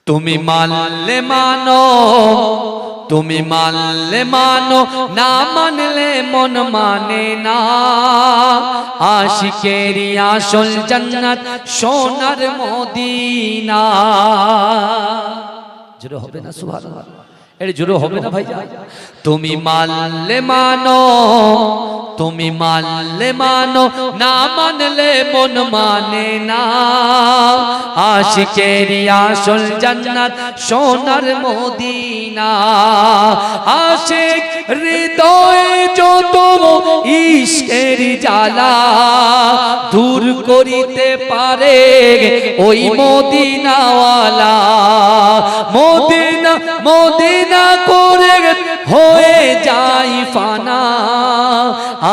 তুমি মানলে মানো, তুমি মানলে মানো, না মানলে মন মানে না। আশিকেরি আসল জান্নাত সোনার মদিনা। জোরে হবে না সুবহানাল্লাহ? এর জোরে হবে না ভাইজান? তুমি মানলে মানো, তুমি মানলে মানো, না মানলে মন মানে না। আশিকেরি আসল জান্নাত সোনার মদিনা। আশিক হৃদয়ে যত ইশকের জ্বালা দূর করিতে পারে ওই মদিনাওয়ালা। মদিনা মদিনা করে হয়ে যায় ফানা।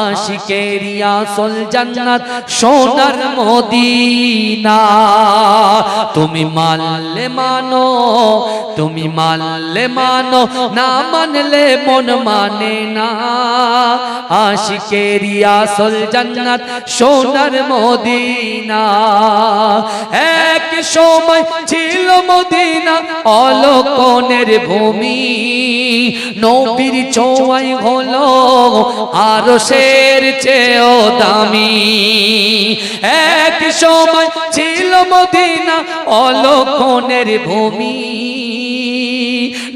আশিকেরি আসল জান্নাত সোনার মদিনা। তুমি মানলে মানো, তুমি মানলে মানো, না মানলে মন মানে না। আশিকেরি আসল জান্নাত সোনার মদিনা। এক সময় ছিল মদিনা অলকনের ভূমি। নবীর ছোঁয়ায় হলো আরশের চেয়েও দামি। এক সময় ছিল মদিনা অলকনের ভূমি।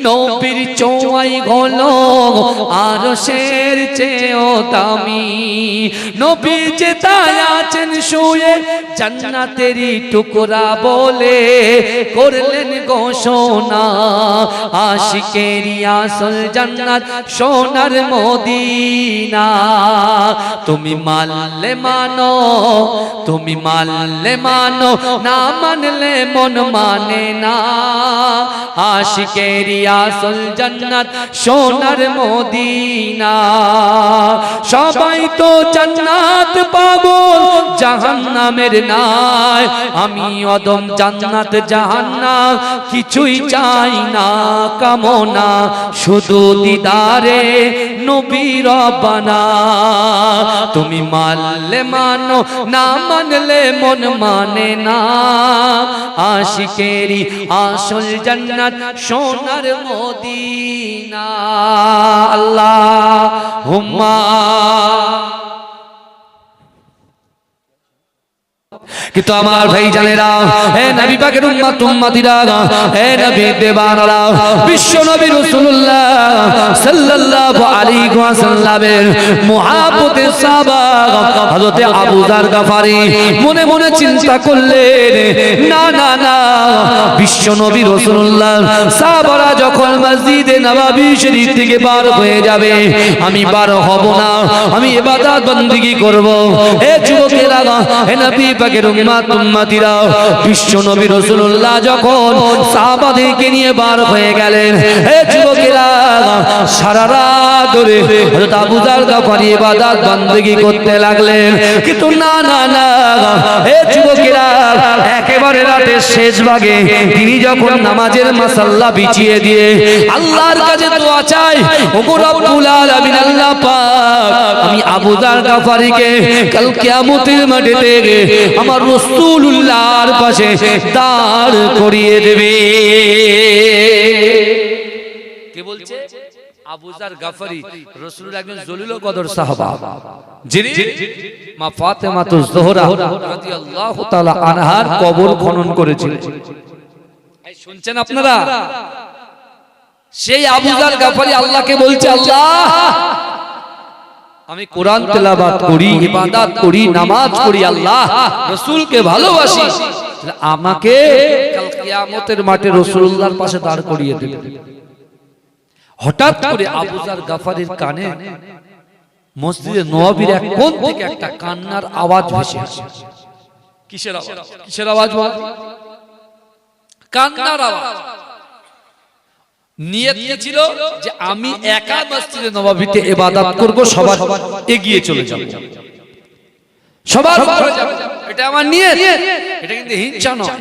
নবীর ছোঁয়ায় হলো আরশের চেয়েও দামি। নবী যে তাই আছেন শুয়ে জান্নাতেরই টুকরা বলে করলেন ঘোষণা। আশিকেরি আসল জান্নাত সোনার মদিনা। তুমি মানলে মানো, তুমি মানলে মানো, না মানলে মন মানে না। আশিকেরি আসল জান্নাত সোনার মদিনা। সবাই তো জান্নাত পাবো জাহান্নামের নাই। আমি অদম জান্নাত জাহান্নাম কিছুই চাই না কামনা, শুধু দিদারে নবী রব্বানা। তুমি মানলে মানো, না মানলে মন মানে না। আশিকেরি আসল জান্নাত সোনার মদিনা। আল্লাহুম্মা। কিন্তু আমার ভাই জানেরা, হে নবী পাকের উম্মত উম্মতিরা, হে নবী দেবানরা, বিশ্ব নবী রাসূলুল্লাহ সাল্লাল্লাহু আলাইহি ওয়াসাল্লামের মুহাব্বতের সাহাবা হযরত আবু যার গফারি মনে মনে চিন্তা করলেন, না না না, বিশ্ব নবী রাসূলুল্লাহ সাহাবারা যখন মসজিদে নববী শরীফ থেকে বার হয়ে যাবে, আমি বার হব না, আমি ইবাদত বندگی করব। হে যুবকেরা, হে নবী পাকের উম্মত উম্মতিরা, বিশ্ব নবী রাসূলুল্লাহ যখন সাহাবাদেরকে নিয়ে বার হয়ে গেলেন, হে যুবকেরা, সারা রাত ধরে হযরত আবু যার গফারি ইবাদত বندگی করতে লাগলেন। কিন্তু না না না, হে যুবকেরা, একেবারে রাতের শেষ ভাগে তিনি যখন নামাজের মাসাল্লা বিছিয়ে দিয়ে আল্লাহর কাছে দোয়া চাই, ওগো রব্বুল আলামিন আল্লাহ পাক, আমি আবু যার গফারিকে কাল কিয়ামতের মাঠে আমার রাসূলুল্লাহর পাশে দাঁড় করিয়ে দেবে। কে বলছে? আবু যার গফারি রাসূলের একজন জলিল কদর সাহাবা, যিনি মা ফাতেমাতুজ জোহরা রাদিয়াল্লাহু তাআলা আনহার কবর খনন করেছিলেন। এই শুনছেন আপনারা? সেই আবু যার গফারি আল্লাহকে বলছে, আল্লাহ, আমি কোরআন তেলাওয়াত করি, ইবাদত করি, নামাজ পড়ি, আল্লাহ রাসূলকে ভালোবাসি, আমাকে কাল কিয়ামতের মাঠে রাসূলুল্লাহর পাশে দাঁড় করিয়ে দেবে। হঠাৎ করে আবু যার গফারির কানে মসজিদে নববীর এক কোণ থেকে একটা কান্নার আওয়াজ ভেসে আসে। কিসের আওয়াজ? কিসের আওয়াজ? কান্নার আওয়াজ। নিয়ত ছিল যে আমি একা মসজিদে নববীতে ইবাদত করব, সবার এগিয়ে চলে যাব, সবার উপরে যাব, এটা আমার নিয়ত। এটা কিন্তু হিংসা নয়,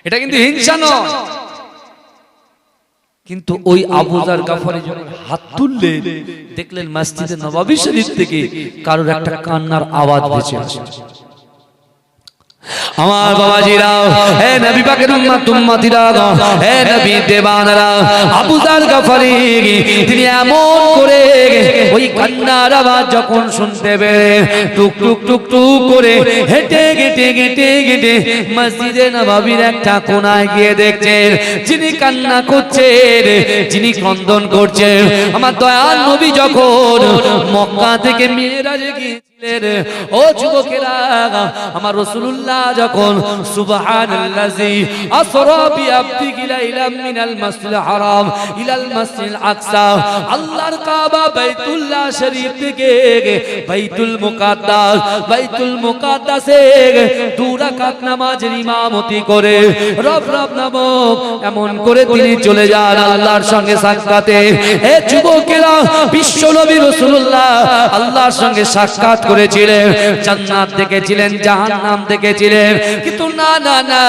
এটা কিন্তু হিংসা নয়। কিন্তু ওই আবু যার গফারি যখন হাত তুললেন, দেখলেন মসজিদে নববী শরীফ থেকে কারোর একটা কান্নার আওয়াজ ভেসে আসছে। আমার বাবাজিরা, হে নবী পাকের উম্মত উম্মতিরা, হে নবী দেবানরা, আবু যার গফারি তিনি এমন করে ওই কান্নার আওয়াজ যখন শুনতে পেয়ে টুক টুক টুক টুক করে হেঁটে হেঁটে হেঁটে হেঁটে মসজিদে নববীর একটা কোনায় গিয়ে দেখছেন যিনি কান্না করছেন, যিনি ক্রন্দন করছেন। আমার দয়াল নবী যখন মক্কা থেকে মিরাজে গিয়েছিলেন, ও যুবকেরা, আমার রাসূলুল্লাহ যখন সুবহানাল্লাযী আসরা বিআবদিহি লাইলাম মিনাল মাসজিদিল হারাম ইলাল মাসজিদিল আকসা, আল্লাহর কাবা বাইতুল্লাহ শরীফ থেকে বাইতুল মুকাদ্দাসে 2 রাকাত নামাজের ইমামতি করে রব নামক এমন করে তিনি চলে যান আল্লাহর সঙ্গে সাক্ষাতে। হে যুবকেরা, বিশ্ব নবী রাসূলুল্লাহ আল্লাহর সঙ্গে সাক্ষাৎ করেছিলেন, জান্নাত দেখেছিলেন, জাহান্নাম দেখেছিলেন, কিন্তু না না না,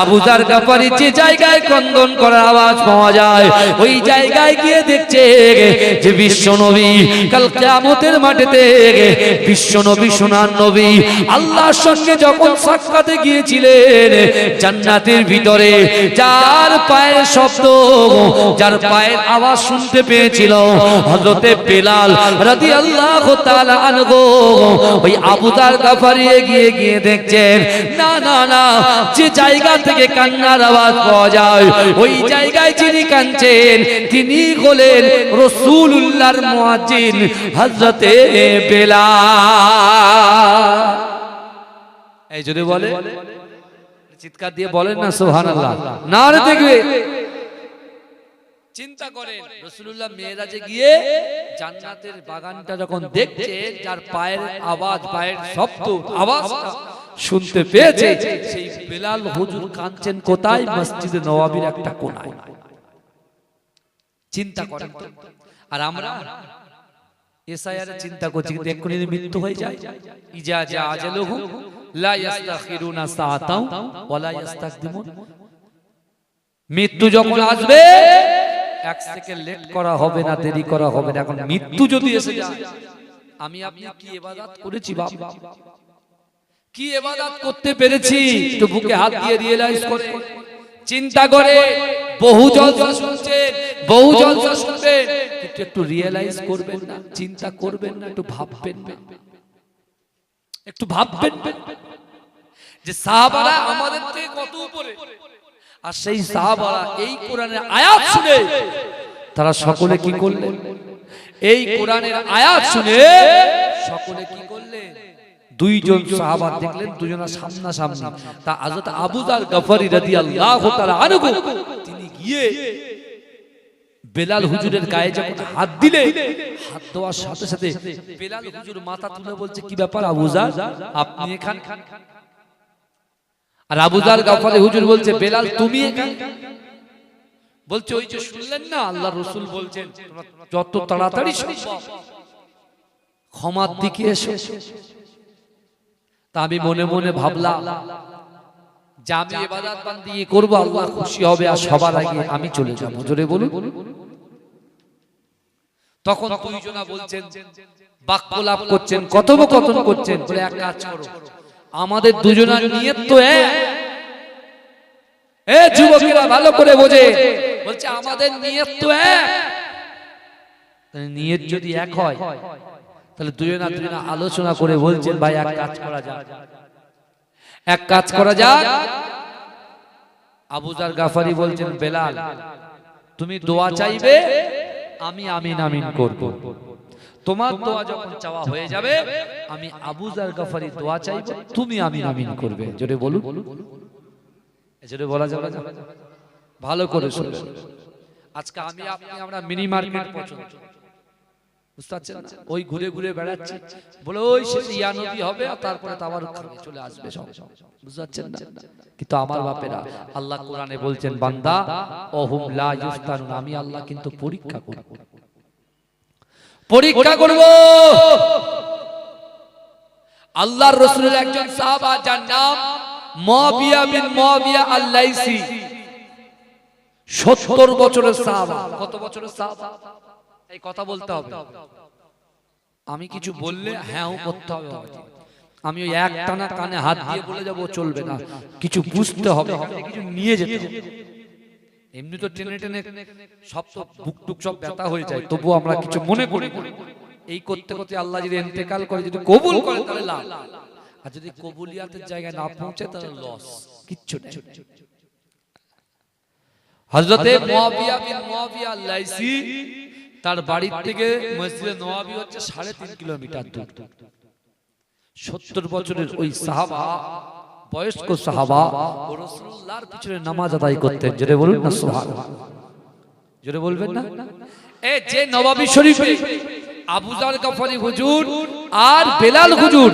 আবু যার গফারি যে জায়গায় ক্রন্দন করার আওয়াজ পাওয়া যায় ওই জায়গায় গিয়ে দেখছে যে বিশ্ব নবী কাল কিয়ামতের মাঠেতে বিশ্ব নবী সোনার নবী আল্লাহর সঙ্গে যখন সাক্ষাতে গিয়েছিলেন জান্নাতের ভিতরে যার পায়ের শব্দ, যার পায়ের আওয়াজ শুনতে পেয়েছিল হযরতে বেলাল রাদিয়াল্লাহু তাআলা আনহু, ওই আবু যার গফারি গিয়ে গিয়ে দেখছেন না না না, যে জায়গা থেকে কান্নার আওয়াজ পাওয়া যায় ওই জায়গায় যিনি কাঁদছেন তিনি হলেন রাসূলুল্লাহর মুয়াজ্জিন হযরতে বেলাল। এই যদি বলে চিৎকার দিয়ে বলেন না সুবহানাল্লাহ, নারে দেখবে। চিন্তা করেন রাসূলুল্লাহ মিরাজে গিয়ে জান্নাতের বাগানটা যখন দেখছেন, যার পায়ের আওয়াজ, পায়ের শব্দ আওয়াজটা শুনতে পেয়েছে, সেই বেলাল হুজুর কাঁদছেন কোথায়? মসজিদে নববীর একটা কোণায়। চিন্তা করেন। আর আমরা এসআইআর চিন্তা করছি, কিন্তু এক্ষুনি মৃত্যু হয়ে যায়। ইজা জা আজালুহু লা ইস্তাখিরুনা সাআতাও ওয়া লা ইস্তাকদিমুন। মৃত্যু যখন আসবে 1 সেকেন্ড লেট করা হবে না, দেরি করা হবে না। এখন মৃত্যু যদি এসে যায়, আমি আপনি কি ইবাদত করেছি বাবা, কি ইবাদত করতে পেরেছি? একটু বুকে হাত দিয়ে রিয়েলাইজ করে চিন্তা করে। বহু জলসা শুনছেন, বহু জলসা শুনবেন, কিন্তু একটু রিয়েলাইজ করবেন না, চিন্তা করবেন না, একটু ভাববেন না, একটু ভাববেন যে সাহাবারা আমাদের থেকে কত উপরে। আর সেই সাহাবারা এই কোরআনের আয়াত শুনে তারা সকলে কি করলেন? এই কোরআনের আয়াত শুনে সকলে কি করলেন? 2 জন সাহাবা দেখলেন, দুজনা সামনাসামনি। তা হযরত আবু যার গফারি রাদিয়াল্লাহু তাআলা আনহু তিনি গিয়ে বেলাল হুজুরের গায়ে যখন হাত দিলে, হাত দেওয়ার সাথে সাথে বেলাল হুজুর মাথা তুলে বলছে, কি ব্যাপার আবু যার, আপনি এখানে? আর আবু যার গফারি হুজুর বলছে, বেলাল তুমি এখানে? বলছে, ওই যে শুনলেন না আল্লাহর রাসূল বলছেন যত তাড়াতাড়ি সম্ভব ক্ষমার দিকে এসো। তা আমি মনে মনে ভাবলাম যে আমি ইবাদত বান্দি করব, আল্লাহ খুশি হবে, আর সবার আগে আমি চলে যাব। জোরে বলুন। তখন 2 জনা বলছেন, বাক্যলাপ করছেন, কথোপকথন করছেন, বলে এক কাজ করো, আমাদের দুজনের নিয়ত তো এক। এ যুবকেরা ভালো করে বোঝে, বলছে আমাদের নিয়ত তো এক। নিয়ত যদি এক হয় তাহলে দুজনা আলোচনা করে বলছেন, ভাই এক কাজ করা যাক, এক কাজ করা যাক। আবু যার গফারি বলছেন, বেলাল তুমি দোয়া চাইবে, আমি আমিন আমিন করব। তোমার দোয়া যখন চাওয়া হয়ে যাবে, আমি আবু যার গফারি দোয়া চাইব, তুমি আমিন আমিন করবে। জোরে বলুন। জোরে বলা যাবে না? ভালো করে শুনুন। আজকে আমি আপনি আমরা মিনি মার্কেট পছন্দ, বুঝতে পারছেন না? ওই ঘুরে ঘুরে বেড়াচ্ছি, বলে ওই শেষে ইয়া নবী হবে, আর তারপরে তাবারুক খাবে চলে আসবে সব, বুঝতে পারছেন না? কিন্তু আমার বাপেরা, আল্লাহ কোরআনে বলছেন, বান্দা ওহুম লা ইফতানুন, আমি আল্লাহ কিন্তু পরীক্ষা করব, পরীক্ষা করব। আল্লাহর রাসূলের একজন সাহাবা, যার নাম মুআবিয়া বিন মুআবিয়া আল-লাইসি, 70 বছরের সাহাবা। কত বছরের সাহাবা? এই কথা বলতে হবে, আমি কিছু বললে হ্যাঁ করতে হবে। আমি ওই একটানা কানে হাত দিয়ে বলে যাবো চলবে না, কিছু বুঝতে হবে, কিছু নিয়ে যেতে হবে। এমনি তো টেনে টেনে সব তো বুক টুক সব ব্যথা হয়ে যায়, তবুও আমরা কিছু মনে করি। এই করতে করতে আল্লাহ যদি ইন্তেকাল করে, যদি কবুল করে তাহলে লাভ, আর যদি কবুলিয়াতের জায়গায় না পৌঁছে তাহলে লস, কিচ্ছু নেই। হযরতে মুয়াবিয়া বিন মুয়াবিয়া লাইসি, তার বাড়ি থেকে মসজিদে নববী হচ্ছে 3.5 কিলোমিটার দূর। 70 বছরের ওই সাহাবা, বয়স্ক সাহাবা রাসূলুল্লাহর পিছনে নামাজ আদায় করতেন। জোরে বলুন না সুবহানাল্লাহ, জোরে বলবেন না। এই যে নববী শরীফে আবু যার গফারি হুজুর আর বেলাল হুজুর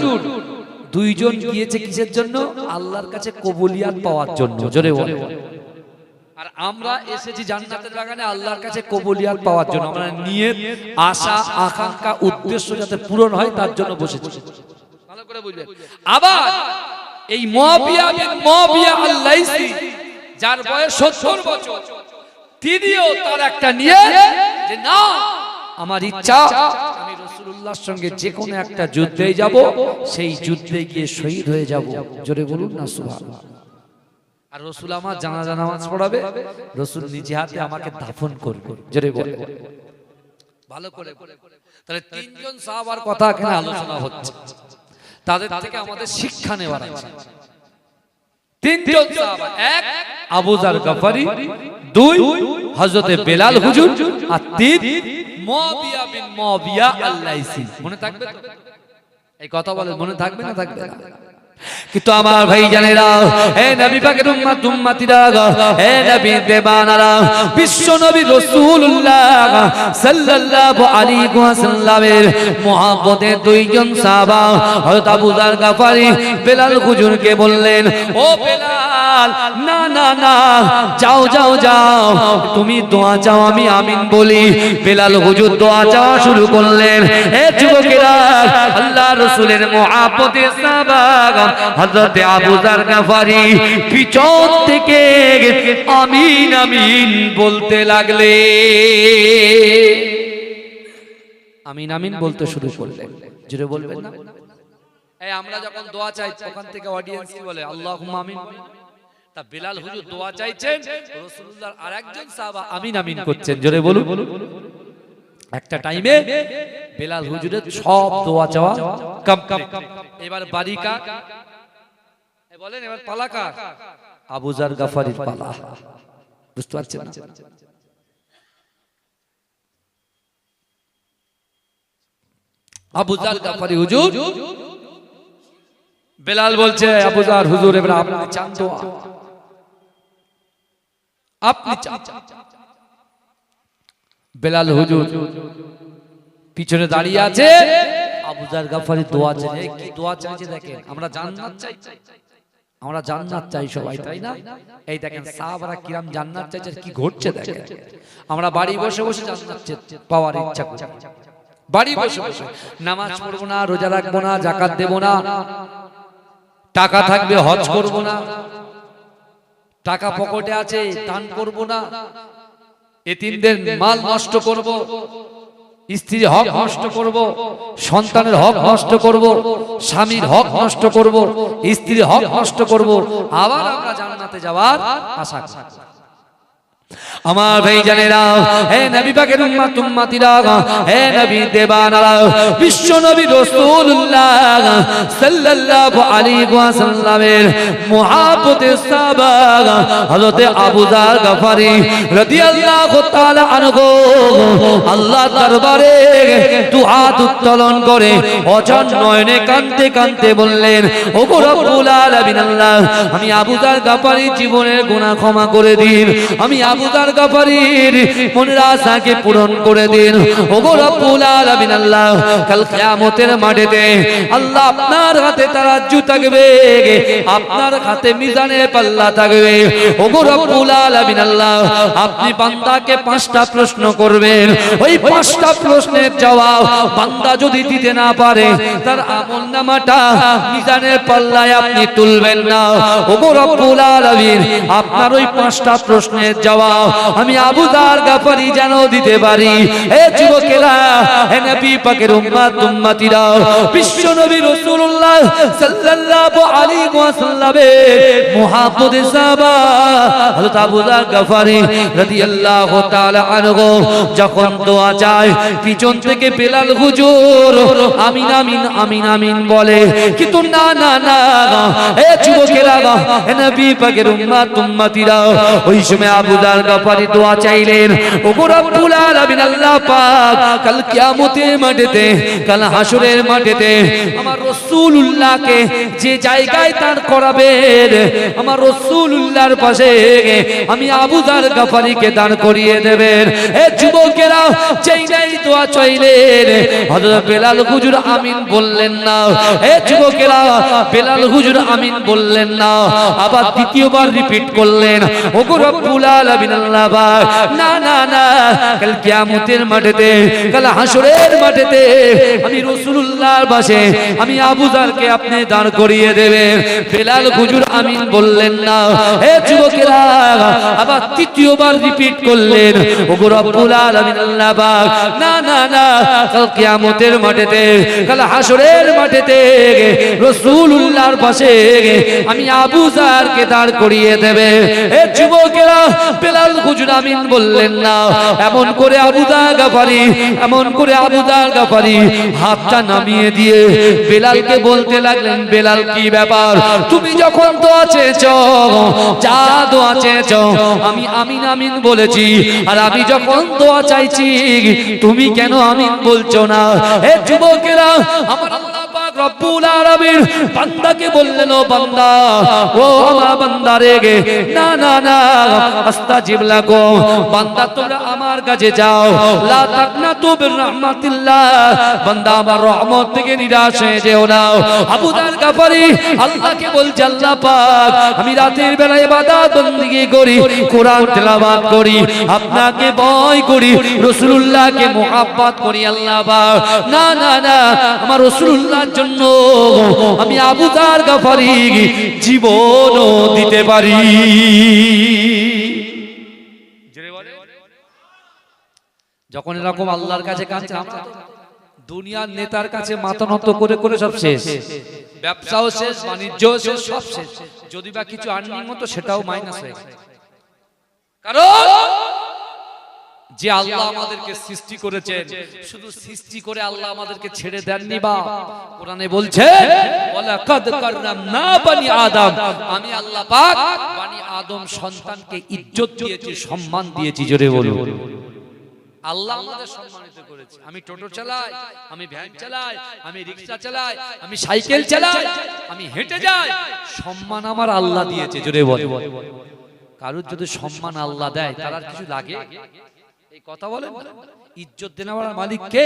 দুইজন গিয়েছে কিসের জন্য? আল্লাহর কাছে কবুলিয়াত পাওয়ার জন্য। জোরে বলেন। আর আমরা এসেছি জান্নাতের বাগানে আল্লাহর কাছে কবুলিয়াত পাওয়ার জন্য। আমরা নিয়ত, আশা, আকাঙ্ক্ষা, উদ্দেশ্য যাতে পূরণ হয় তার জন্য বসেছি। ভালো করে বুঝবেন। আবার এই মুয়াবিয়া বিন মুয়াবিয়া আল-লাইসি, যার বয়স 70 বছর, তিনিও তার একটা নিয়ত যে না, আমার ইচ্ছা আমি রাসূলুল্লাহর সঙ্গে যে কোনো একটা যুদ্ধে যাব, সেই যুদ্ধে গিয়ে শহীদ হয়ে যাব। জোরে বলুন না সুবহানাল্লাহ। আর রাসূল আমার জানাজা নামাজ পড়াবে, রাসূল নিজে হাতে আমাকে দাফন করবে। জোরে বলুন। ভালো করে। তাহলে তিনজন সাহাবার কথা এখানে আলোচনা হচ্ছে, তাদের থেকে আমাদের শিক্ষা নেওয়ার আছে। তিনজন সাহাবা, এক আবু যার গফারি, দুই হযরতে বেলাল হুজুর, আর তিন মুয়াবিয়া বিন মুয়াবিয়া আল-লাইসি। মনে থাকবে তো? এই কথা বলে মনে থাকবে না থাকবে না? কিন্তু আমার ভাই জানেরা, হে নবী পাকের উম্মত উম্মতিরা, হে নবী দেবানারা, বিশ্ব নবী রাসূলুল্লাহ সাল্লাল্লাহু আলাইহি ওয়াসাল্লামের মুহাব্বতের দুইজন সাহাবা হযরত আবু যার গফারি বেলাল হুজুরকে বললেন, ও বেলাল, না না না, যাও যাও যাও, তুমি দোয়া চাও, আমি আমিন বলি। বেলাল হুজুর দোয়া চাওয়া শুরু করলেন। হে যুবকেরা, আল্লাহর রাসূলের মুহাব্বতের সাহাবা হযরতে আবু যার গফারি পিছন থেকে আমিন আমিন বলতে লাগলে, আমিন আমিন বলতে শুরু করলেন। জোরে বলবেন না? এই আমরা যখন দোয়া চাই তখন থেকে অডিয়েন্স কি বলে? আল্লাহুম্মা আমিন। তা বেলাল হুজুর দোয়া চাইছেন, রাসূলুল্লাহর আরেকজন সাহাবা আমিন আমিন করছেন। জোরে বলুন। একটা টাইমে বেলাল হুজুরের সব দোয়া চাওয়া কমপ্লিট। এবার বারিকা বলেন, এবার পালাকা আবু যার গফারির পালা। বুঝতে পারছেন না? আবু যার গফারি হুজুর, বেলাল বলছে, আবু যার হুজুর এবার আপনি চান দোয়া, আপনি চান। বেলাল হুজুর পিছনে দাঁড়িয়ে আছে, আবু যার গফারি দোয়া চাইছে। কি দোয়া চাইছে দেখেন? আমরা জান্নাত চাই, আমরা জান্নাত চাই সবাই, তাই না? এই দেখেন সাহাবারা কিরাম জান্নাত চাইছে, কি ঘটছে দেখেন। আমরা বাড়ি বসে বসে জান্নাত পাওয়ার ইচ্ছা করি, বাড়ি বসে বসে নামাজ পড়বো না, রোজা রাখবো না, যাকাত দেব না, টাকা থাকবে হজ করব না, টাকা পকেটে আছে দান করব না, এতিমদের মাল নষ্ট করব, স্ত্রীর হক নষ্ট করব, সন্তানের হক নষ্ট করব, স্বামীর হক নষ্ট করব, স্ত্রীর হক নষ্ট করব, আবার আমরা জান্নাতে যাওয়ার আশা করি। আমার ভাই জানেরা, হে নবী পাকের উম্মত উম্মতিরা, হে নবী দেবানারা, বিশ্ব নবী রাসূলুল্লাহ সাল্লাল্লাহু আলাইহি ওয়াসাল্লামের মুহাব্বতের সাহাবা হযরতে আবু যার গফারি রাদিয়াল্লাহু তাআলা আনহু আল্লাহ দরবারে দুহাত উত্তোলন করে অঝর নয়নে কাঁদতে কাঁদতে বললেন, ওগো রব্বুল আলামিন, আল্লাহ, আমি আবু যার গফারি জীবনের গুনাহ ক্ষমা করে দিন, আমি আবু যার গফারির মনের আশাকে পূরণ করে দিন। ওগো রব্বুল আলামিন, আল্লাহ, কাল কিয়ামতের মাঠেতে আল্লাহ আপনার হাতে তারাজ্জু থাকবে, আপনার হাতে মিজানের পাল্লা থাকবে। ওগো রব্বুল আলামিন, আল্লাহ, আপনি বান্দাকে 5টা প্রশ্ন করবেন, ওই 5টা প্রশ্নের জবাব বান্দা যদি দিতে না পারে তার আমলনামাটা মিজানের পাল্লায় আপনি তুলবেন না। ওগো রব্বুল আলামিন, আপনার ওই 5টা প্রশ্নের জবাব আমি আবু যার গাফারি যেন দিতে পারি। এ যুবকেরা, হে নবী পাকের উম্মত উম্মতিরা, বিশ্ব নবী রাসূলুল্লাহ সাল্লাল্লাহু আলাইহি ওয়াসাল্লামের মুহাব্বতের সাহাবা হযরত আবু যার গাফারি রাদিয়াল্লাহু তাআলা আনহু যখন দোয়া চায়, পিছন থেকে বেলাল হুজুর আমিন আমিন আমিন আমিন বলে, কিন্তু না না না, এ যুবকেরা, হে নবী পাকের উম্মত উম্মতিরা, ওই সময় আবু যার গাফারি দোয়া চাইলেন, ওগো রব্বুল আলামিন আল্লাহ পাক, কাল কিয়ামতের মাঠেতে, কাল হাসরের মাঠেতে আমার রাসূলুল্লাহকে যে জায়গায় দাঁড় করাবেন, আমার রাসূলুল্লাহর পাশে আমি আবু যার গাফারিকে দাঁড় করিয়ে দেবেন। এ যুবকেরা, যেই নাই দোয়া চাইলেন, হযরত বেলাল হুজুর আমিন বললেন না। এ যুবকেরা, বেলাল হুজুর আমিন বললেন না, আবার দ্বিতীয়বার রিপিট করলেন, ওগো রব্বুল আলামিন আল্লাহ পাক, না না না, কাল কিয়ামতের মাঠেতে, কাল হাসরের মাঠেতে আমি রাসূলুল্লাহর পাশে আমি আবু যারকে আপনি দাঁড় করিয়ে দেবেন। বেলাল হুজুর আমিন বললেন না। হে যুবকেরা, আবার তৃতীয়বার রিপিট করলেন, ওগো রব্বুল আলামিন আল্লাহ পাক, না না না, কাল কিয়ামতের মাঠেতে, কাল হাসরের মাঠেতে রাসূলুল্লাহর পাশে আমি আবু যারকে দাঁড় করিয়ে দেবে। হে যুবকেরা, বেলাল হুজুর আমিন বললেন না। এমন করে আবু যার গাফারি, এমন করে আবু যার গাফারি হাতটা নামিয়ে দিয়ে বেলালকে বলতে লাগলেন, বেলাল কি ব্যাপার, তুমি যখন দোয়া চেয়েছো, যা দোয়া চেয়েছো আমি আমিন আমিন বলেছি, আর আমি যখন দোয়া চাইছি তুমি কেন আমিন বলছো না? হে যুবকেরা, আমার আল্লাহ পাক রব্বুল আলামিন বান্দাকে বললেন, ও বান্দা, ও আমার বান্দা রে, না না না, আস্তাজিব লাকুম, বান্দা তোমরা আমার কাছে যাও, লা তাকনাতু বির রাহমাতিল্লাহ, বান্দা আমার রহমত থেকে নিরাশ হয়ে যেও না। আবু যার গাফারি আল্লাহকে বলছে, আল্লাহ পাক, আমি রাতের বেলা ইবাদত বندگی করি, কোরআন তেলাওয়াত করি, আপনাকে ভয় করি, রাসূলুল্লাহকে মুহাব্বত করি, আল্লাহ পাক, না না না, আমার রাসূলুল্লাহর জন্য আমি আবু যার গাফারি জীবনও দিতে পারি। যখন এরকম আল্লাহর কাছে কাঁদছে, আমরা দুনিয়ার নেতার কাছে মাথা নত করে করে সব শেষ, ব্যবসাও শেষ, বাণিজ্যও শেষ, সব শেষ, যদি বা কিছু আর্নিং হতো সেটাও মাইনাস হয়ে গেছে। কারণ যে আল্লাহ আমাদেরকে সৃষ্টি করেছেন, শুধু সৃষ্টি করে আল্লাহ আমাদেরকে ছেড়ে দেননি, বা কোরআনে বলছে, ওয়ালাকাদ কাররামনা বানি আদম, আমি আল্লাহ পাক বানি আদম সন্তানকে ইজ্জত দিয়েছি, সম্মান দিয়েছি। জোরে বলুন, আল্লাহ আমাদের সম্মানিত করেছে। আমি টোটো চালাই, আমি ভ্যান চালাই, আমি রিকশা চালাই, আমি সাইকেল চালাই, আমি হেঁটে যাই, সম্মান আমার আল্লাহ দিয়েছে। জোরে বল, কারোর যদি সম্মান আল্লাহ দেয় তার আর কিছু লাগে? এই কথা বলেন, ইজ্জত দেওয়ার মালিক কে?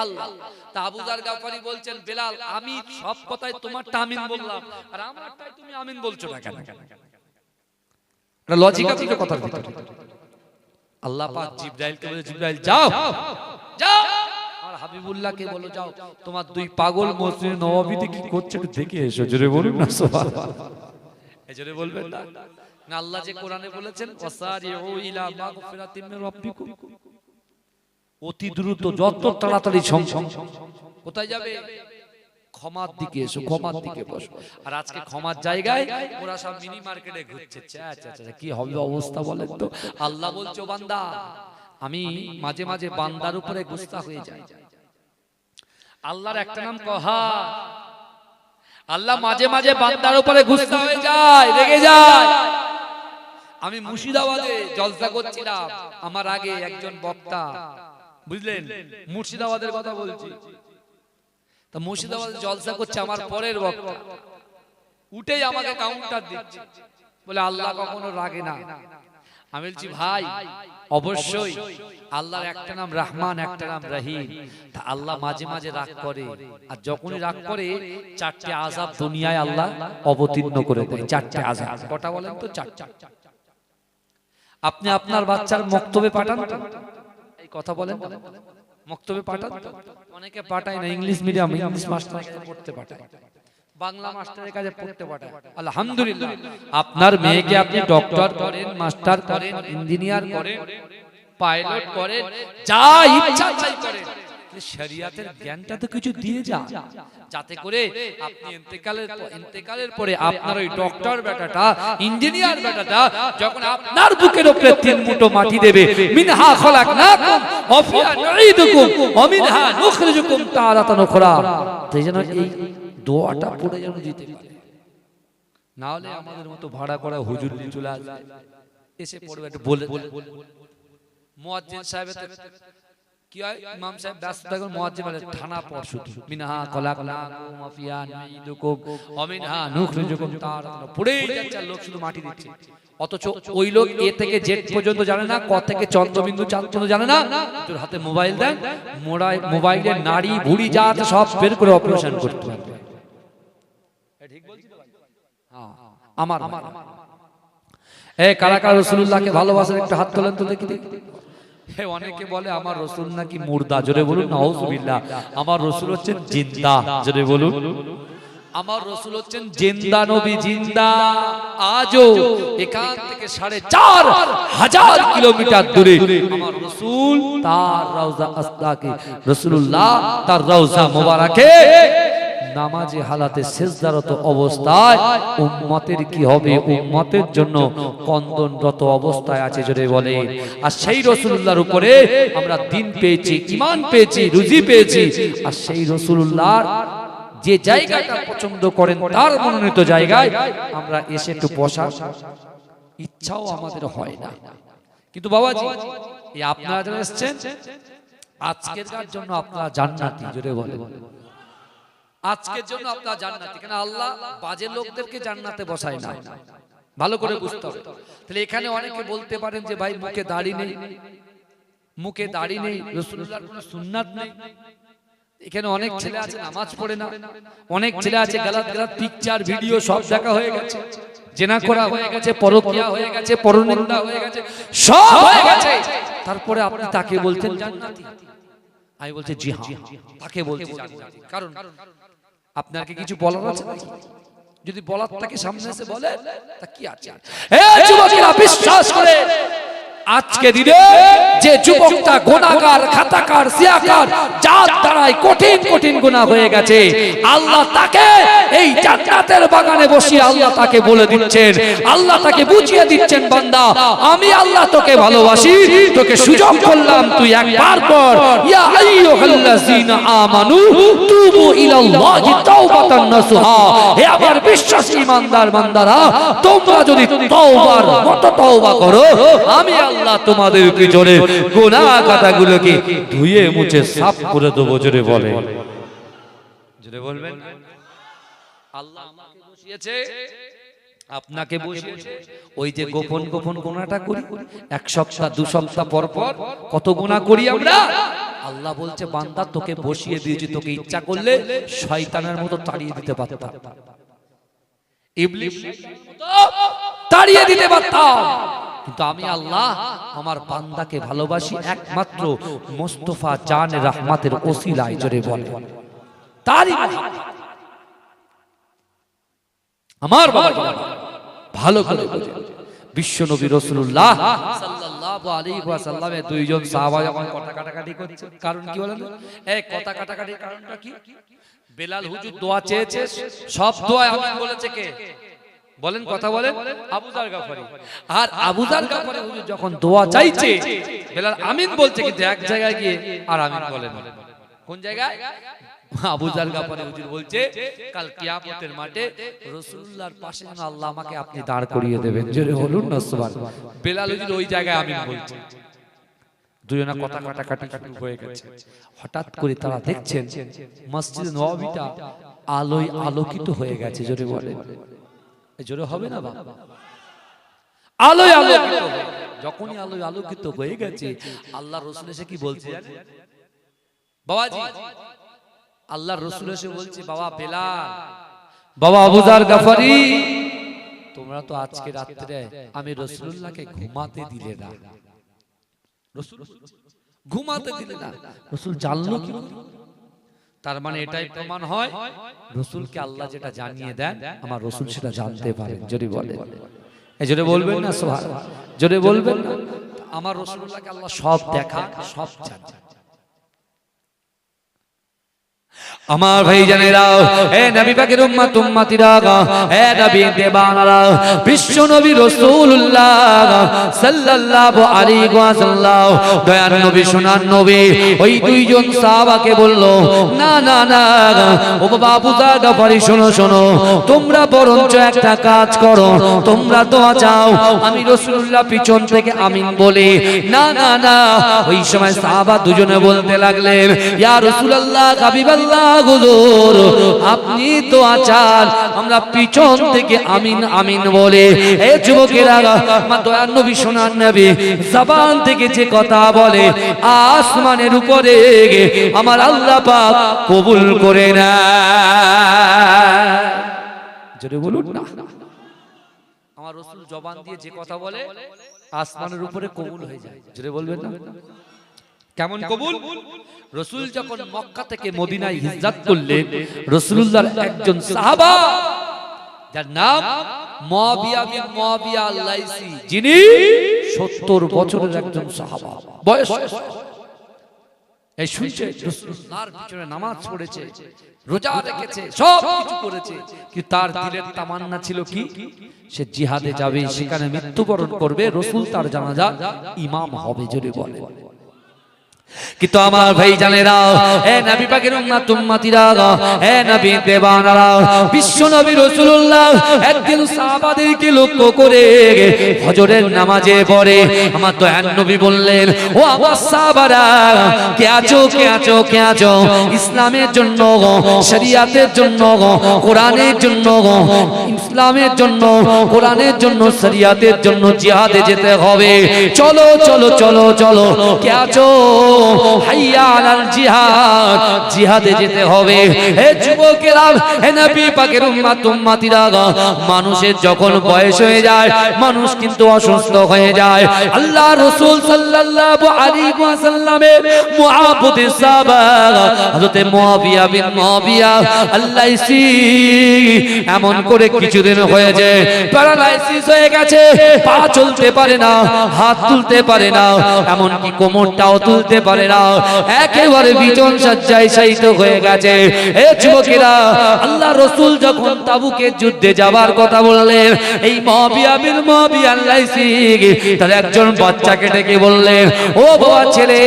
আল্লাহ। তা আবু যার গাফারি বলছেন, বেলাল, আমি সব কথাই তোমারটা আমিন বললাম, আর আমারটাই তুমি আমিন বলছো না কেন? এটা লজিক আছে কথার ভিতরে। আল্লাহ পাক জিবরাইলকে বলে, জিবরাইল যাও যাও, আর হাবিবুল্লাহকে বলো, যাও তোমার দুই পাগল মসজিদে নববীতে কি করছে একটু দেখে এসো। জোরে বলুন না সুবহানাল্লাহ, এই জোরে বলবেন না? না, আল্লাহ যে কোরআনে বলেছেন, ওয়াসারিউ ইলা মাগফিরাতিম মির রাব্বিকুম, অতি দ্রুত, যত তাড়াতাড়ি সম্ভব কোথায় যাবে? ক্ষমার দিকে এসো, ক্ষমার দিকে বসো। আর আজকে ক্ষমার জায়গায় ওরা সব মিনি মার্কেটে ঘুরছে। কি হবে অবস্থা বলেন তো? আল্লাহ বলছো, বান্দা, আমি মাঝে মাঝে বান্দার উপরে গুস্তা হয়ে যাই। আল্লাহর একটা নাম কহার। আল্লাহ মাঝে মাঝে বান্দার উপরে গুস্তা হয়ে যায়, রেগে যায়। আমি মুর্শিদাবাদে জলসা করছিলাম, আমার আগে একজন বক্তা, বুঝলেন, মুর্শিদাবাদের কথা বলছি, তা মুর্শিদাবাদে জলসা করছে, আমার পরের বক্তা উঠেই আমাকে কাউন্টার দিচ্ছে, বলে আল্লাহ কখনো রাগে না। আমি বলছি, ভাই, অবশ্যই আল্লাহর একটা নাম রহমান, একটা নাম রহিম। তা আল্লাহ মাঝে মাঝে রাগ করে, আর যখনই রাগ করে চারটে আযাব দুনিয়ায় আল্লাহ অবতীর্ণ করে দেয়। চারটে আযাব, কটা বলেন তো? চারটা। আপনি আপনার বাচ্চার মক্তবে পাঠান, এই কথা বলেন, মক্তবে পাঠান? অনেকে পাঠায় না, ইংলিশ মিডিয়াম, ইংলিশ মাস্টার পড়তে পাঠায়। বাংলা মাস্টারের কাছে পড়তে পাঠায়। আলহামদুলিল্লাহ, আপনার মেয়েকে আপনি ডক্টর করেন, মাস্টার করেন, ইঞ্জিনিয়ার করেন, পাইলট করেন, যা ইচ্ছা তাই করেন, শরিয়াতের জ্ঞানটা তো কিছু দিয়ে যা, যাতে করে আপনি ইন্তেকালের পরে আপনার ওই ডক্টর বেটাটা, ইঞ্জিনিয়ার বেটাটা যখন আপনার বুকের উপরে 3 মুঠো মাটি দেবে, মিনহা খলাকনাকুম ওয়া ফিহা নুঈদুকুম ওয়া মিনহা নুখরিজুকুম তারাতান উখরা, তাই যেন এই দোয়াটা পড়ে যেন দিতে পারে। না হলে আমাদের মতো ভাড়া করা হুজুর চলে আসবে, এসে পড়বে একটু বলে মুয়াজ্জিন সাহেব কি হয়, ইমাম সাহেব ব্যস্ত থাকেন, মুয়াজ্জিন বলে ঠানা পড় শুধু, মিনহা খলাকনাকুম ওয়া ফিহা নুঈদুকুম ওয়া মিনহা নুখরিজুকুম তারাতান, পড়েই যাচ্ছে, লোক শুধু মাটি দিচ্ছে। অথচ ওই লোক এ থেকে জেড পর্যন্ত জানে না, ক থেকে চন্দ্রবিন্দু চাঁদ পর্যন্ত জানে না। তোর হাতে মোবাইল দেন, মোবাইলের নাড়ি ভুড়ি যা আছে সব বের করে অপারেশন করতে পারবে। ঠিক বলছি তো ভাই? হ্যাঁ, আমার কারা কারা রাসূলুল্লাহকে ভালোবাসেন একটু হাত তোলেন তো দেখি। অনেকে বলে আমার রাসূল নাকি মুর্দা, জোরে বলুন নাউযুবিল্লাহ। আমার রাসূল হচ্ছেন জিন্দা, জোরে বলুন। আমার রাসূল হচ্ছেন জিন্দা নবী, জিন্দা। আজও এখান থেকে ৪৫০০ কিলোমিটার দূরে আমার রাসূল তার রওজা আসদাকে, রাসূলুল্লাহ তার রওজা মোবারকে নামাজে হালাতে সিজদারত অবস্থায় উম্মতের কি হবে, উম্মতের জন্য কন্দনরত অবস্থায় আছে, জোরে বলে। আর সেই রাসূলুল্লাহর উপরে আমরা দ্বীন পেয়েছি, ঈমান পেয়েছি, রুজি পেয়েছি। আর সেই রাসূলুল্লাহর যে জায়গাটা পছন্দ করেন তার মনোনীত জায়গায় আমরা এসে একটু বসার ইচ্ছাও আমাদের হয় না। কিন্তু বাবাজি, এই আপনারা যারা এসেছেন আজকের জন্য আপনারা জান্নাতি, জোরে বলে। আজকের জন্য আপনারা জান্নাতি, কেন আল্লাহ বাজে লোকদেরকে জান্নাতে বসায় না, ভালো করে বুঝতে হবে। তাহলে এখানে অনেকে বলতে পারেন যে ভাই মুখে দাড়ি নেই, মুখে দাড়ি নেই, রাসূলুল্লাহর কোনো সুন্নাত নেই। এখানে অনেক ছেলে আছে নামাজ পড়ে না, অনেক ছেলে আছে গালাত গালাত পিকচার ভিডিও সব দেখা হয়ে গেছে, জেনা করা হয়ে গেছে, পরকিয়া হয়ে গেছে, পরনিন্দা হয়ে গেছে, সব হয়ে গেছে। তারপরে আপনি তাকে বলতেন জান্নাতি? আমি বলছি জি হ্যাঁ, তাকে বলছি জান্নাতি। কারণ আপনার কি কিছু বলার আছে? যদি বলার থাকে সামনে এসে বলে, তা কি আছে? হে যুবকেরা, বিশ্বাস করে আজকে দিনে যে যুবকটা গুনাহগার, খাতাকার, সিয়াকার, যার দ্বারাই কঠিন কঠিন গুনাহ হয়ে গেছে, আল্লাহ তাকে এই জান্নাতের বাগানে বসিয়ে আল্লাহ তাকে বলে দিচ্ছেন, আল্লাহ তাকে বুঝিয়ে দিচ্ছেন, বান্দা আমি আল্লাহ তোকে ভালোবাসি, তোকে সুযোগ করলাম, তুই একবার পর ইয়া আইয়ুহাল্লাযীনা আমানু তুবু ইলাল্লাহি তাওবাতান নাসুহা। হে আমার বিশ্বাসী ঈমানদার বান্দারা, তোমরা যদি তওবার মতো তওবা করো, আমি আল্লাহ তোমাদেরকে জোরে গুনাহ খাতাগুলোকে ধুয়ে মুছে সাফ করে দেব, জোরে বলে, জোরে বলবেন। আল্লাহ আমাকে বসিয়েছে, আপনাকে বসিয়েছে, ওই যে গোপন গোপন গুনাহটা করি, এক সপ্তাহ 2 সপ্তাহ পর পর কত গুনাহ করি আমরা। আল্লাহ বলছে বান্দা তোকে বসিয়ে দিয়েছি, তোকে ইচ্ছা করলে শয়তানের মতো তাড়িয়ে দিতে পারতাম, ইবলিস তাড়িয়ে দিতে পারতাম, কিন্তু আমি আল্লাহ আমার বান্দাকে ভালোবাসি একমাত্র মুস্তাফা জান রহমতের ওসিলায়, জোরে বলে তারই আমার বাবা ভালো করে বুঝে। বিশ্ব নবী রাসূলুল্লাহ সাল্লাল্লাহু আলাইহি ওয়াসাল্লামের দুইজন সাহাবা যখন কথা কাটাকাটি করছে, কারণ কি বলেন? এই কথা কাটাকাটির কারণটা কি? বেলাল হুজুর দোয়া চেয়েছে, সব দোয়া আমিন বলেছে কে বলেন? কথা বলেন। আবু যার গাফারি। আর আবু যার গাফারি হুজুর যখন দোয়া চাইছে, বেলাল আমিন বলছে, কিন্তু এক জায়গায় গিয়ে আর আমিন বলেন। কোন জায়গায়? আবু যার গাফারি হুজুর বলছে কাল কিয়ামতের মাঠে রাসূলুল্লাহর পাশে যেন আল্লাহ আমাকে আপনি দাঁড় করিয়ে দেবেন, জোরে বলুন না সুবহানাল্লাহ। বেলাল হুজুর ওই জায়গায় আমিন বলছে, দুজনা কথা কাটাকাটি শুরু হয়ে গেছে। হঠাৎ করে তারা দেখছেন মসজিদ নববীটা আলোয় আলোকিত হয়ে গেছে, জোরে বলে, জোরে হবে না বাবা? আলোয় আলোকিত। যখনই আলোয় আলোকিত হয়ে গেছে, আল্লাহর রাসূল এসে কি বলছে বাবাজি? আল্লাহর রাসূল এসে বলছে, বাবা বেলাল, বাবা আবু যার গাফারি, তোমরা তো আজকে রাতে আমি রাসূলুল্লাহকে ঘুমাতে দিলে না, রাসূল ঘুমাতে দিলে না। রাসূল জানলো কি? তার মানে এটাই প্রমাণ হয় রাসূলকে আল্লাহ যেটা জানিয়ে দেন আমার রাসূল সেটা জানতে পারেন। যদি বলে এই জোরে বলবেন না সুবহানাল্লাহ, জোরে বলবেন না। আমার রাসূলুল্লাহকে আল্লাহ সব দেখা সব জানে। আমার ভাই জানেরা, এ নবী পাকের উম্মত উম্মতিরা, এ নবী দেবানারা, বিশ্ব নবী রাসূলুল্লাহ সাল্লাল্লাহু আলাইহি ওয়াসাল্লাম দয়ার নবী সোনার নবী ওই দুইজন সাহাবাকে বলল, না না না ও বাবা আবু যর গফারি, শোনো শোনো, তোমরা বরঞ্চ একটা কাজ করো, তোমরা দোয়া চাও, আমি রাসূলুল্লাহ পিছন থেকে আমিন বলি। না না না, ওই সময় সাহাবা দুজনে বলতে লাগলেন, ইয়া রাসূলুল্লাহ হাবিবাল্লাহ হুজুর, আপনি তো আছেন, আমরা পিছন থেকে আমিন আমিন বলে। এই যুবকেরা, আমার দয়ার নবী সোনার নবী জবান থেকে যে কথা বলে আসমানের উপরে আমার আল্লাহ পাক কবুল করে না। জোরে বলুন না। আমার রাসূল জবান দিয়ে যে কথা বলে আসমানের উপরে কবুল হয়ে যায়। জোরে বলবেন না। কেমন কবুল? রাসূল যখন মক্কা থেকে মদিনায় হিজরত করলেন, রাসূলুল্লাহর একজন সাহাবা যার নাম মুআবিয়া বিন মুআবিয়া আল-লাইসি, যিনি 70 বছরের একজন সাহাবা বয়স, এই শুনছে রাসূলুল্লাহর পিছনে নামাজ পড়েছে, রোজা রেখেছে, সব কিছু করেছে, কিন্তু তার দিলের তামান্না ছিল কি? সে জিহাদে যাবে, সেখানে মৃত্যুবরণ করবে, রাসূল তার জানাজা ইমাম হবে। যদি বলে কিন্তু আমার ভাই জানেরা, এ নবী পাকের উম্মত উম্মতিরা, এ নবী দেবানারা, বিশ্ব নবী রাসূলুল্লাহ একদিন সাহাবাদেরকে লক্ষ্য করে ফজরের নামাজে পড়ে আমার দয়ার নবী বললেন, ও আমার সাহাবারা, কে আছো কে আছো কে আছো? ইসলামের জন্য, শরিয়াতের জন্য, কোরআনের জন্য, ইসলামের জন্য, কোরআনের জন্য, শরিয়াতের জন্য জিহাদে যেতে হবে। চলো চলো চলো চলো, কে আছো? হাইয়া আলাল জিহাদ, জিহাদে যেতে হবে। হে যুবকেরা, হে নবী পাকের উম্মত উম্মতিরা, মানুষের যখন বয়স হয়ে যায় মানুষ কিন্তু অসুস্থ হয়ে যায়। আল্লাহ রাসূল সাল্লাল্লাহু আলাইহি ওয়াসাল্লামের মুআব্বতের সাহাবা হযরত মুআবিয়া বিন মুআবিয়া আল-লাইসি এমন করে কিছুদিন হয়েছে প্যারালাইসিস হয়ে গেছে, পা চলতে পারে না, হাত তুলতে পারে না, এমন কি কোমরটাও তুলতে পারে না, একেবারে বিছন শয্যায় শায়িত হয়ে গেছে। এ যুবকেরা, আল্লাহ রাসূল যখন তাবুকের যুদ্ধে যাবার কথা বললেন, এই মুআবিয়া বিন মুআবিয়া আল-লাইসি তার একজন বাচ্চাকে ডেকে বললেন, ও বাবা ছেলে,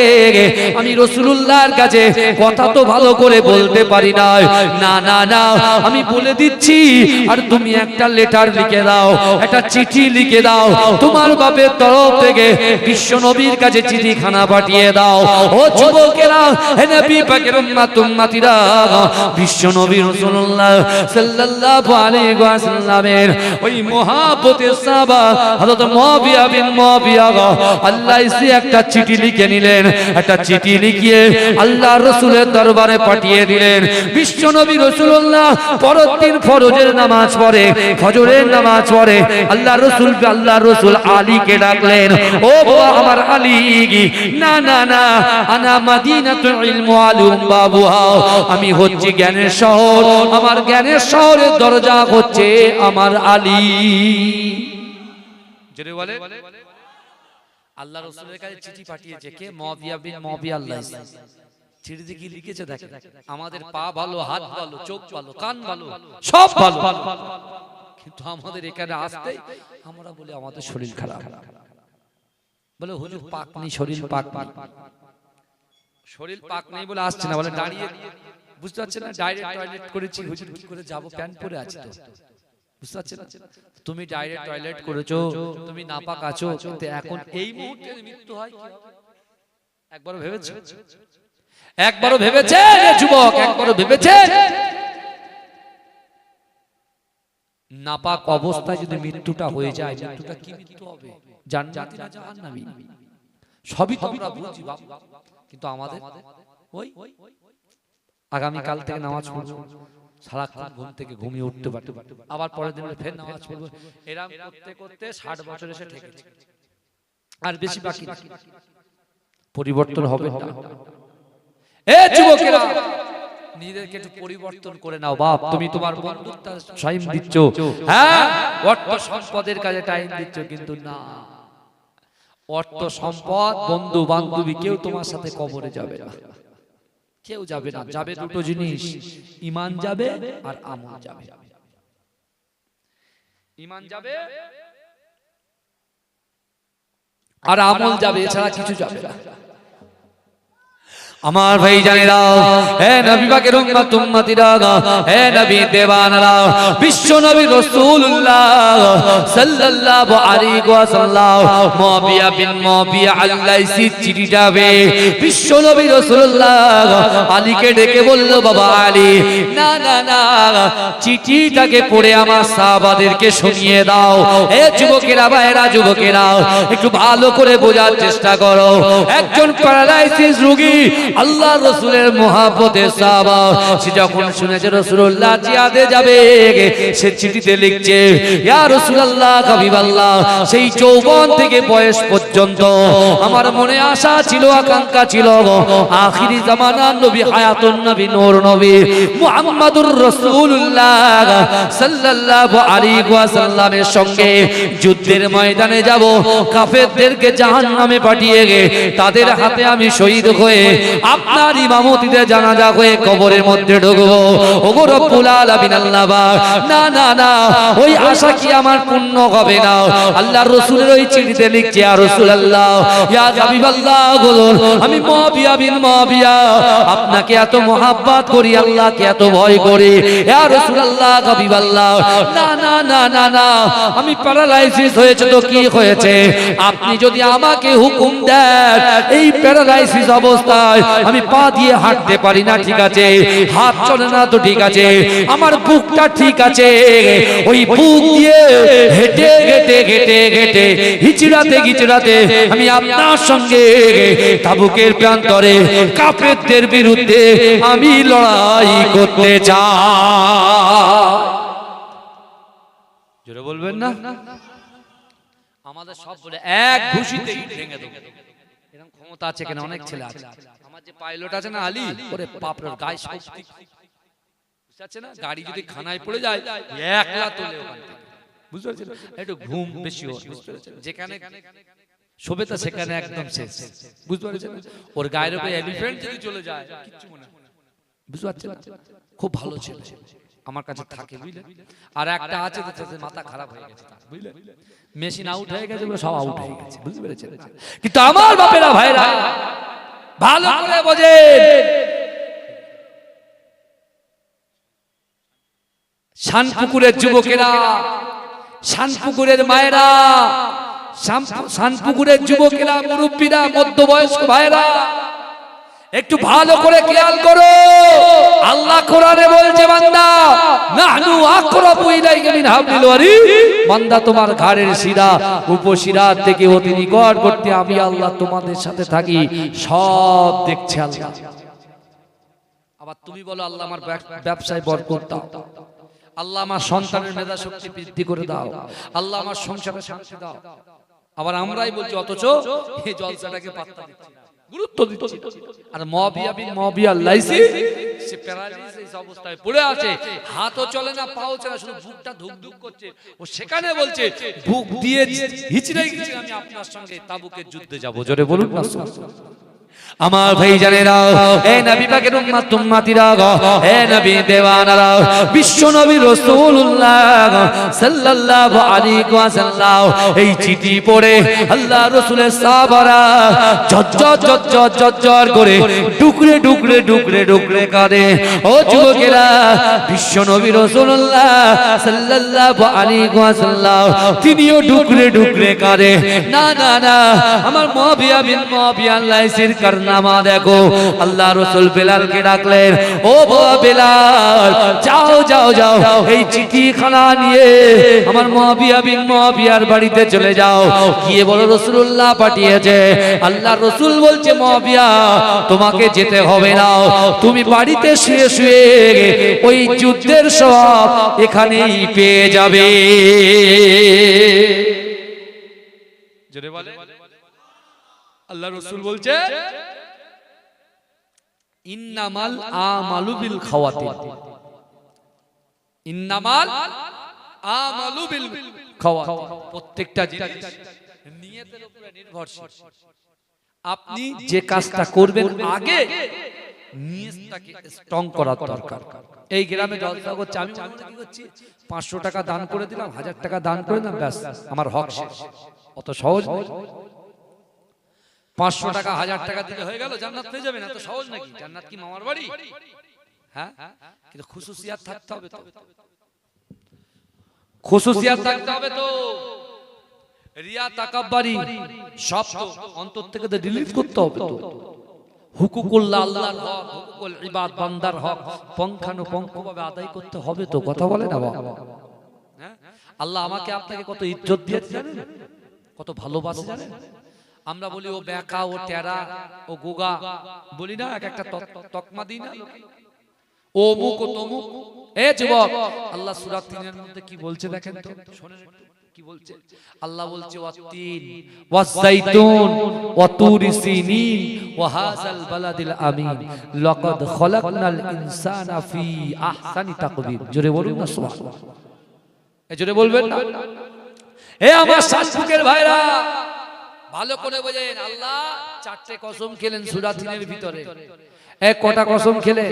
আমি রাসূলুল্লাহর কাছে কথা তো ভালো করে বলতে পারি না, না না না আমি বলে দিচ্ছি, আর তুমি একটা লেটার লিখে দাও, একটা চিঠি লিখে দাও, তোমার বাপের তরফ থেকে বিশ্ব নবীর কাছে চিঠিখানা পাঠিয়ে দাও। ও যুবকেরা, হে নবী পাকের উম্মত উম্মতিরা, বিশ্ব নবী রাসূলুল্লাহ সাল্লাল্লাহু আলাইহি ওয়াসাল্লামের ওই মুহাব্বতের সাহাবা হযরত মুআবিয়া বিন মুআবিয়া আল-লাইসি একটা চিঠি লিখে নিলেন, একটা চিঠি লিখিয়ে আল্লাহ রাসূলের দরবারে পাঠিয়ে দিলেন। বিশ্ব নবী রাসূলুল্লাহ পরের দিন ফরজের নামাজ পড়ে, ফজরের নামাজ পড়ে, আল্লাহ রাসূল আলীকে ডাকলেন, ও বাবা আমার আলী, না না না, আনা মাদিনাতুল ইলম আলুম বাবুহা, আমি হচ্ছি জ্ঞানের শহর, আমার জ্ঞানের শহরের দরজা হচ্ছে আমার আলী। জোরে বলে। আল্লাহ রাসূলের কাছে চিঠি পাঠিয়েছে কে? মুআবিয়া বিন মুআবিয়া আল-লাইসি। চিঠিতে কি লিখেছে দেখেন, আমাদের পা ভালো, হাত ভালো, চোখ ভালো, কান ভালো, সব ভালো, কিন্তু আমাদের এখানে আসতে আমরা বলি আমাদের শরীর খারাপ, বলে হুজুর পাক নেই, শরীর পাক নেই, শরীর পাক নেই বলে আসছে না, বলে দাঁড়িয়ে, বুঝতে পারছেন না, ডাইরেক্ট টয়লেট করেছি, হুজুর কি করে যাব, প্যান্ট পরে আছে তো, বুঝতে পারছেন না, তুমি ডাইরেক্ট টয়লেট করেছো, তুমি নাপাক আছো, কিন্তু এখন এই মুহূর্তে মৃত্যু হয় কি? একবারও ভেবেছো? একবারও ভেবেছে যুবক? একবারও ভেবেছে? নাপাক অবস্থায় যদি মৃত্যুটা হয়ে যায়, মৃত্যুটা কি মৃত্যু হবে? জান্নাতি না জাহান্নামী? সবই তো আমরা বুঝি বাবা, কিন্তু আমাদের ওই আগামী কাল থেকে নামাজ পড়বো, সারাক্ষণ ঘুম থেকে ঘুমিয়ে উঠতে পারবো, আবার পরের দিন ফের নামাজ পড়বো, এরকম করতে করতে 60 বছর এসে ঠেকেছে, আর বেশি বাকি পরিবর্তন হবে না। এ যুবকেরা, নিজেদেরকে একটু পরিবর্তন করে নাও বাপ, তুমি তোমার বন্ধুত্ব টাইম দিচ্ছ, হ্যাঁ অর্থ সম্পদের কাজে টাইম দিচ্ছ, কিন্তু না, অর্থ সম্পদ বন্ধু বান্ধবী কেউ তোমার সাথে কবরে যাবে না, কেউ যাবে না। যাবে দুটো জিনিস, ঈমান যাবে আর আমল যাবে। ঈমান যাবে আর আমল যাবে, এছাড়া কিছু যাবে না। আমার ভাই জানেরা, হে নবী পাকের উম্মত উম্মতিরা, হে নবী দেওয়ানরা, বিশ্ব নবী রাসূলুল্লাহ সাল্লাল্লাহু আলাইহি ওয়াসাল্লাম মুআবিয়া বিন মুআবিয়া আল-লাইসি চিঠি যাবে। বিশ্ব নবী রাসূলুল্লাহ আলীকে ডেকে বলল, বাবা আলী, না না না, চিঠিটাকে পড়ে আমার সাহাবাদেরকে শুনিয়ে দাও। হে যুবকেরা, ভাইরা যুবকেরা, একটু ভালো করে বোঝার চেষ্টা করো। একজন প্যারালাইসিস রোগী আল্লাহ রাসূলের মহব্বতের সাহাবা, সে যখন শুনেছে রাসূলুল্লাহ জিহাদে যাবে, সে চিঠিতে লিখছে, ইয়া রাসূলুল্লাহ হাবিবাল্লাহ, সেই যৌবন থেকে বয়স পর্যন্ত আমার মনে আশা ছিল, আকাঙ্ক্ষা ছিল, আখিরি জামানার নবী, হায়াতুন নবী, নূর নবী মুহাম্মাদুর রাসূলুল্লাহ সাল্লাল্লাহু আলাইহি ওয়াসাল্লামের সঙ্গে যুদ্ধের ময়দানে যাব, কাফেরদেরকে জাহান্নামে পাঠিয়ে তাদের হাতে আমি শহীদ হয়ে আপনার ইমামতিতে জানাজা হয়ে কবরের মধ্যে ঢুকবো। ওগো রব্বুল আলামিন, আল্লাহ পাক, না না না, ওই আশা কি আমার পূর্ণ হবে না? আল্লাহর রাসূলের ওই চিঠিতে লিখছে, ইয়া রাসূলুল্লাহ, ইয়া হাবিবাল্লাহ, আমি মুআবিয়া বিন মুআবিয়া আপনাকে এত মহব্বত করি, আল্লাহকে এত ভয় করি, ইয়া রাসূলুল্লাহ হাবিবাল্লাহ, না না না না না, আমি প্যারালাইসিস হয়েছে তো কি হয়েছে, আপনি যদি আমাকে হুকুম দেন, এই প্যারালাইসিস অবস্থায় আমি পা দিয়ে হাঁটতে পারি না, ঠিক আছে, হাত চলে না তো ঠিক আছে, আমার বুকটা ঠিক আছে, ওই বুক দিয়ে হেঁটে হেঁটে হেঁটে হেঁটে হিচড়াতে হিচড়াতে আমি আপনার সঙ্গে তাবুকের প্রান্তরে কাফেরদের বিরুদ্ধে আমি লড়াই করতে চাই। জোরে বলবেন না? আমাদের সব বলে এক ঘুষিতে ইট ভেঙে দেব, এরকম ক্ষমতা আছে কেন? অনেক ছেলে আছে। আমার যে পাইলট আছে না আলী, ওরে বাপরে গায়ে শক্তি, বুঝতে পারছেন না? গাড়ি যদি খানায় পড়ে যায় একলা তোলে ওখান থেকে, বুঝতে পারছেন? একটু ঘুম বেশি হয়, বুঝতে পারছেন? যেখানে শোবেতা সেখানে একদম শেষ, বুঝতে পারছেন? ওর গায়ের উপরে এলিফ্যান্ট যদি চলে যায় কিচ্ছু মনে হয় না, বুঝতে পারছেন? খুব ভালো ছেলে আমার কাছে থাকে, বুঝলেন? আর একটা আছে মাথা খারাপ হয়ে গেছে, বুঝলেন? মেশিন আউট হয়ে গেছে, সব আউট হয়ে গেছে, বুঝতে পেরেছেন? কিন্তু আমার বাপেরা ভাইরা ভালো করে বোঝেন, শানপুকুরের যুবকেরা, শানপুকুরের মায়েরা, শানপুকুরের যুবকেরা, মুরব্বীরা, মধ্যবয়স্ক ভাইরা, একটু ভালো করে খেয়াল করো। আল্লাহ কোরআনে বলছে, বান্দা, নাহনু আকরাবু ইলাইকা মিন হাবলিল ওয়ারিদ, বান্দা তোমার ঘাড়ের শিরা উপশিরা থেকে অতি নিকটবর্তী আমি আল্লাহ তোমাদের সাথে থাকি, সব দেখছে আল্লাহ। আবার তুমি বলো, আল্লাহ আমার ব্যবসায় বরকত দাও, আল্লাহ আমার সন্তানের মেধা শক্তি বৃদ্ধি করে দাও, আল্লাহ আমার সংসারে শান্তি দাও। আবার আমরাই বলছি, অথচ এই জলসাটাকে পাত্তা দিচ্ছি না, গুরুত্ব দিচ্ছি। আর মুআবিয়া বিন মুআবিয়া আল-লাইসি, সে প্যারালাইসিস অবস্থায় পড়ে আছে, হাতও চলে না, পাও চলে না, শুধু বুকটা ধুক ধুক করছে। ও সেখানে বলছে, বুক দিয়ে হিচড়ে হিচড়ে আমি আপনার সঙ্গে তাবুকের যুদ্ধে যাব। জোরে বলুন না আমার ভাই জানেরা, হে নবী পাকের উম্মত উম্মতিরা, হে নবী দেওয়ানারা, বিশ্ব নবী রাসূলুল্লাহ সাল্লাল্লাহু আলাইহি ওয়াসাল্লাম এই চিঠি পড়ে আল্লাহ রাসূলের সাহাবারা ঝরঝর ঝরঝর ঝরঝর করে টুকরে টুকরে টুকরে টুকরে কাঁদে। ও যুবকেরা, বিশ্ব নবী রাসূলুল্লাহ সাল্লাল্লাহু আলাইহি ওয়াসাল্লাম তিনিও টুকরে টুকরে কাঁদে। না না না, আমার মুআবিয়া বিন মুআবিয়া আল-লাইসির কারনামা দেখো। আল্লাহ রাসূল বেলালকে ডাকলেন, ও বেলাল, যাও যাও যাও, এই চিঠিখানা নিয়ে আমার মুআবিয়া বিন মুআবিয়ার বাড়িতে চলে যাও, গিয়ে বলো রাসূলুল্লাহ পাঠিয়েছে। আল্লাহ রাসূল বলছে, মুআবিয়া তোমাকে যেতে হবে না, তুমি বাড়িতে শুয়ে শুয়ে ওই যুদ্ধের সব এখানেই পেয়ে যাবে। জোরে বলে, আল্লাহ রাসূল বলছে ইন্নামাল আমালু বিল খাওয়াতিন, ইন্নামাল আমালু বিল খাওয়াতিন, প্রত্যেকটা জিনিস নিয়তের উপরে নির্ভরশীল। আপনি যে কাজটা করবেন আগে নিয়তটাকে স্ট্রং করা দরকার। এই গ্রামে জলসা করছে, আমি মনে মনে কি করছি 500 টাকা দান করে দিলাম, 1000 টাকা দান করে দিলাম, ব্যাস আমার হক শেষ। অত সহজ নয়। 500 টাকা 1000 টাকা দিলে হয়ে গেল, জান্নাত পেয়ে যাবেন, এত সহজ নাকি? জান্নাত কি মামার বাড়ি? হ্যাঁ, কিন্তু খুশুসিয়াত থাকতে হবে তো, খুশুসিয়াত থাকতে হবে তো। রিয়া তাকাব্বারি সব তো অন্তর থেকে ডিলিট করতে হবে তো। হুকুকুল্লাহ আল্লাহর হক, হুকুকুল ইবাদ বান্দার হক পঙ্খানুপঙ্খভাবে আদায় করতে হবে তো। কথা বলে না বাবা? হ্যাঁ, আল্লাহ আমাকে আপনাকে কত ইজ্জত দিয়েছে জানেন, কত ভালোবাসে জানেন। আমরা বলি ও বেকা, ও টেরা, ও গোগা, বলি না, এক একটা তকমা দিই না, ও মুক ও তমুক। এ যুবক, আল্লাহ সূরা ৩ এর মধ্যে কি বলছে দেখেন তো, শুনেন কি বলছে। আল্লাহ বলছে ওয়াতিন ওয়াযাইতুন ওয়া তুরি সিনিন ওয়া হাযাল বালাদিল আমিন লাকাদ খলাকনাল ইনসানা ফি আহসানি তাকবীর। জোরে বলুন না সুবহানাল্লাহ। এ জোরে বলবেন না? হে আমার শাসকের ভাইরা, ভালো করে বোঝেন। আল্লাহ 4টে কসম খেলেন সূরা ৩ এর ভিতরে। এক কটা কসম খেলেন?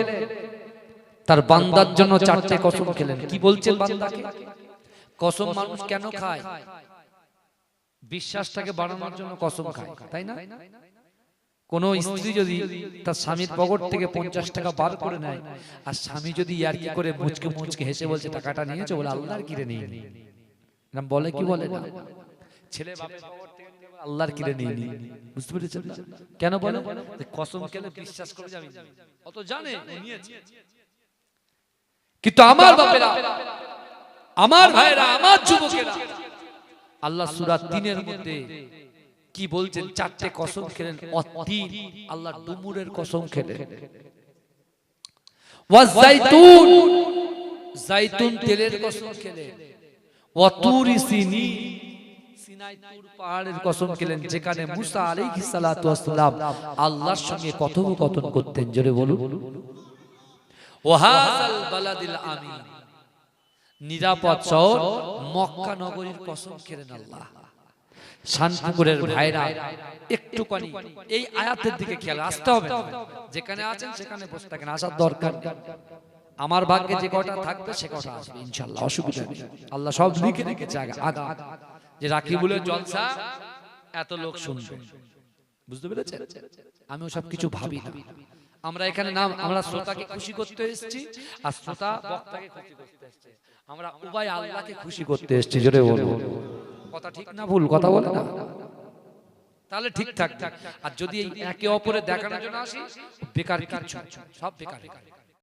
তার বান্দার জন্য 4টে কসম খেলেন। কি বলছেন বান্দাকে? কসম মানুষ কেন খায়? বিশ্বাসটাকে বাড়ানোর জন্য কসম খায়, তাই না? কোন স্ত্রী যদি তার স্বামীর পকেট থেকে 50 টাকা বার করে নেয়, আর স্বামী যদি ইয়ার্কি করে মুচকে মুচকে হেসে বলছে টাকাটা নিয়েছো, বলে আল্লাহর কিরে নিয়ে নি, নাম বলে কি বলে না? ছেলে বাপের পকেট থেকে আল্লাহর কিরে নিয়ে নি, বুঝতে পেরেছেন? কেন বলে? কসম খেলে বিশ্বাস করে যাবে, অত জানে নিয়েছে। কিন্তু আমার বাপেরা, আমার ভাইরা, আমার যুবকেরা, আল্লাহ সূরা ৩ এর মধ্যে কি বলছেন? 4টে কসম খেলেন। অতীন, আল্লাহ ডুমুরের কসম খেলেন। ওয়াযাইতুন, জাইতুন তেলের কসম খেলেন। ওয়া তুরি সিনিন, সিনাই তুর পাহাড়ের কসম খেলেন, যেখানে মুসা আলাইহিস সালাতু ওয়াস সালাম আল্লাহর সঙ্গে কথোপকথন করতেন। জোরে বলুন। ওয়া হাযাল বালাদিল আমিন, নিরাপদ শহর মক্কা নগরীর কসম খেলেন আল্লাহ। শানপুরের ভাইরা, একটুখানি এই আয়াতের দিকে খেয়াল আসতে হবে। যেখানে আছেন সেখানে বসে থাকেন, আসার দরকার। আমার ভাগ্যে যে কটা থাকবে সে কটা আসবে ইনশাআল্লাহ, অসুবিধা নেই। আল্লাহ সব লিখে রেখেছে আগা, যে রাকিবুলের জলসা এত লোক শুনবে, বুঝতে পেরেছেন? আমিও সব কিছু ভাবি না। আমরা এখানে নাম, আমরা শ্রোতাকে খুশি করতে এসেছি, আর শ্রোতা বক্তাকে খুশি করতে এসেছে। আমরা উভয় আল্লাহকে খুশি করতে এসেছি। জোরে বলবো, কথা ঠিক না ভুল? কথা বলে না, তাহলে ঠিক থাক। আর যদি একে অপরে দেখানোর জন্য আসি, বেকার, কিচ্ছু সব বেকার।